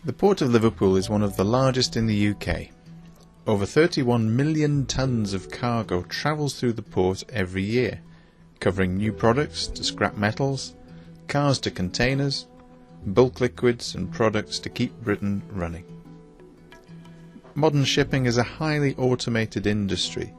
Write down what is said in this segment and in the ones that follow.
The Port of Liverpool is one of the largest in the UK. Over 31 million tonnes of cargo travels through the port every year, covering new products to scrap metals, cars to containers, bulk liquids and products to keep Britain running. Modern shipping is a highly automated industry,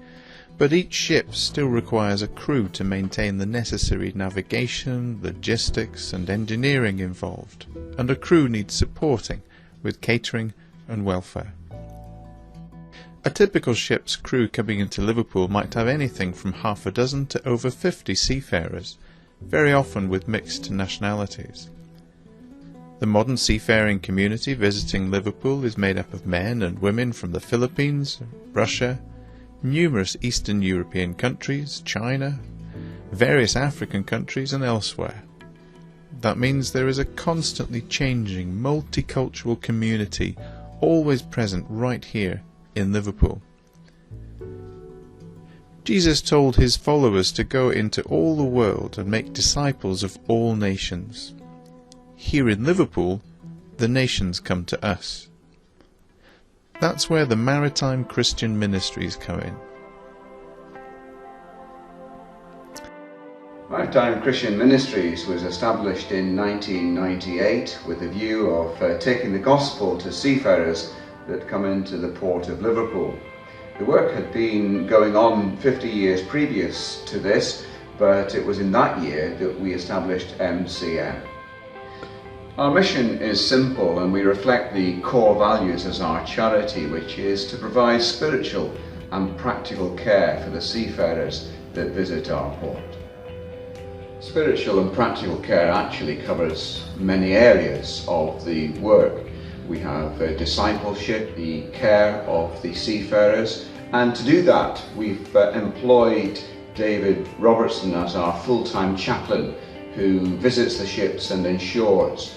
but each ship still requires a crew to maintain the necessary navigation, logistics and engineering involved, and a crew needs supporting with catering and welfare. A typical ship's crew coming into Liverpool might have anything from half a dozen to over 50 seafarers, very often with mixed nationalities. The modern seafaring community visiting Liverpool is made up of men and women from the Philippines, Russia, numerous Eastern European countries, China, various African countries and elsewhere. That means there is a constantly changing multicultural community always present right here in Liverpool. Jesus told his followers to go into all the world and make disciples of all nations. Here in Liverpool, the nations come to us. That's where the Maritime Christian Ministries come in. Maritime Christian Ministries was established in 1998 with the view of taking the gospel to seafarers that come into the port of Liverpool. The work had been going on 50 years previous to this, but it was in that year that we established MCM. Our mission is simple and we reflect the core values as our charity, which is to provide spiritual and practical care for the seafarers that visit our port. Spiritual and practical care actually covers many areas of the work. We have discipleship, the care of the seafarers, and to do that we've employed David Robertson as our full-time chaplain who visits the ships and ensures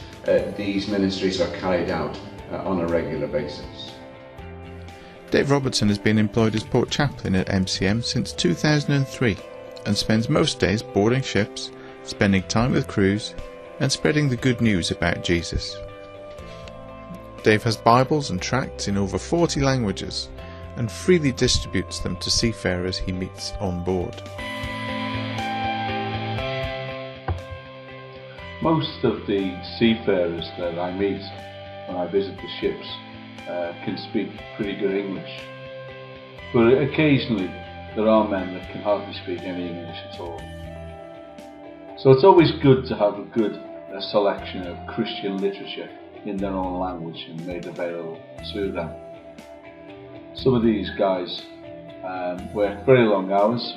these ministries are carried out on a regular basis. Dave Robertson has been employed as port chaplain at MCM since 2003 and spends most days boarding ships, spending time with crews and spreading the good news about Jesus. Dave has Bibles and tracts in over 40 languages and freely distributes them to seafarers he meets on board. Most of the seafarers that I meet when I visit the ships can speak pretty good English, but occasionally there are men that can hardly speak any English at all. So it's always good to have a good selection of Christian literature in their own language and made available to them. Some of these guys work very long hours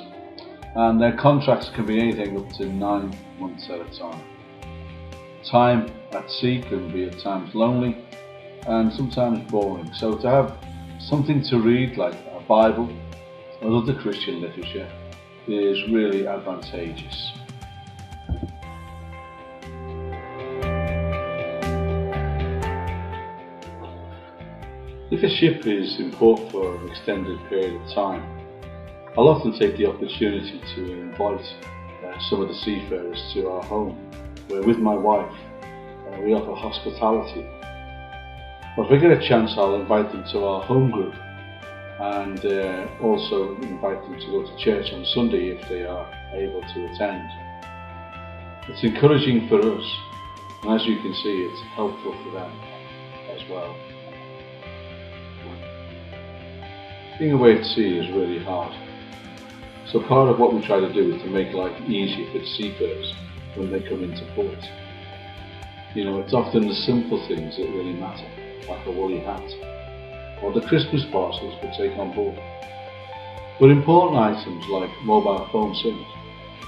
and their contracts can be anything up to 9 months at a time. Time at sea can be at times lonely and sometimes boring, so to have something to read like a Bible or other Christian literature is really advantageous. If a ship is in port for an extended period of time, I'll often take the opportunity to invite some of the seafarers to our home, where with my wife we offer hospitality. But if I get a chance, I'll invite them to our home group and also invite them to go to church on Sunday if they are able to attend. It's encouraging for us, and as you can see, it's helpful for them as well. Being away at sea is really hard, so part of what we try to do is to make life easier for the seafarers when they come into port. You know, it's often the simple things that really matter, like a woolly hat, or the Christmas parcels we take on board. But important items like mobile phone SIMs,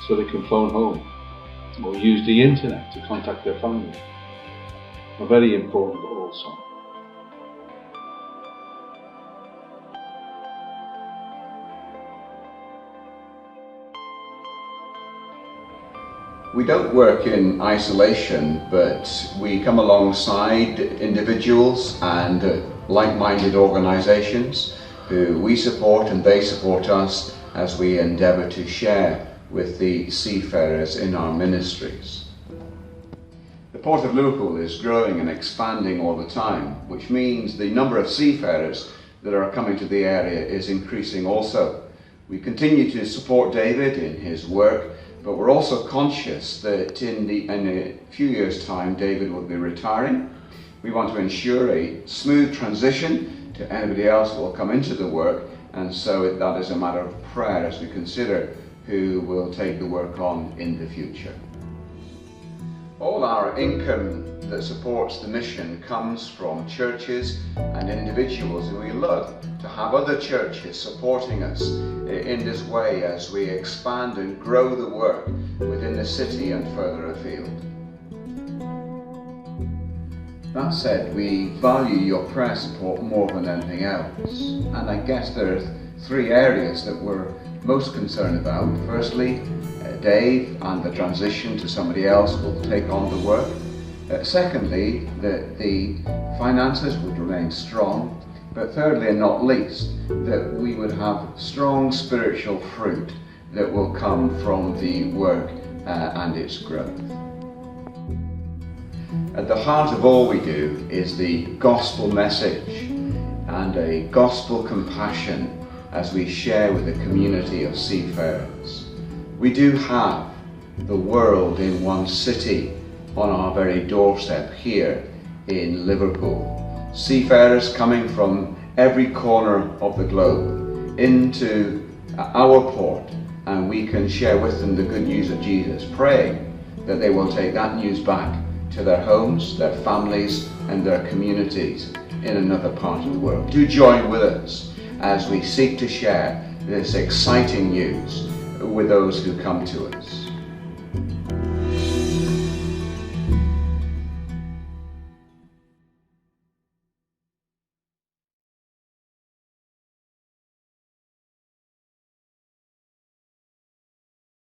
so they can phone home, or use the internet to contact their family, are very important also. We don't work in isolation, but we come alongside individuals and like-minded organisations who we support and they support us as we endeavour to share with the seafarers in our ministries. The Port of Liverpool is growing and expanding all the time, which means the number of seafarers that are coming to the area is increasing also. We continue to support David in his work, but we're also conscious that in a few years' time David will be retiring. We want to ensure a smooth transition to anybody else who will come into the work, and so that is a matter of prayer as we consider who will take the work on in the future. All our income that supports the mission comes from churches and individuals, and we love to have other churches supporting us in this way as we expand and grow the work within the city and further afield. That said, we value your prayer support more than anything else, and I guess there are three areas that we're most concerned about. Firstly, Dave and the transition to somebody else who will take on the work. Secondly, that the finances would remain strong. But thirdly and not least, that we would have strong spiritual fruit that will come from the work and its growth. At the heart of all we do is the gospel message and a gospel compassion as we share with a community of seafarers. We do have the world in one city on our very doorstep here in Liverpool. Seafarers coming from every corner of the globe into our port, and we can share with them the good news of Jesus, praying that they will take that news back to their homes, their families and their communities in another part of the world. Do join with us as we seek to share this exciting news with those who come to us.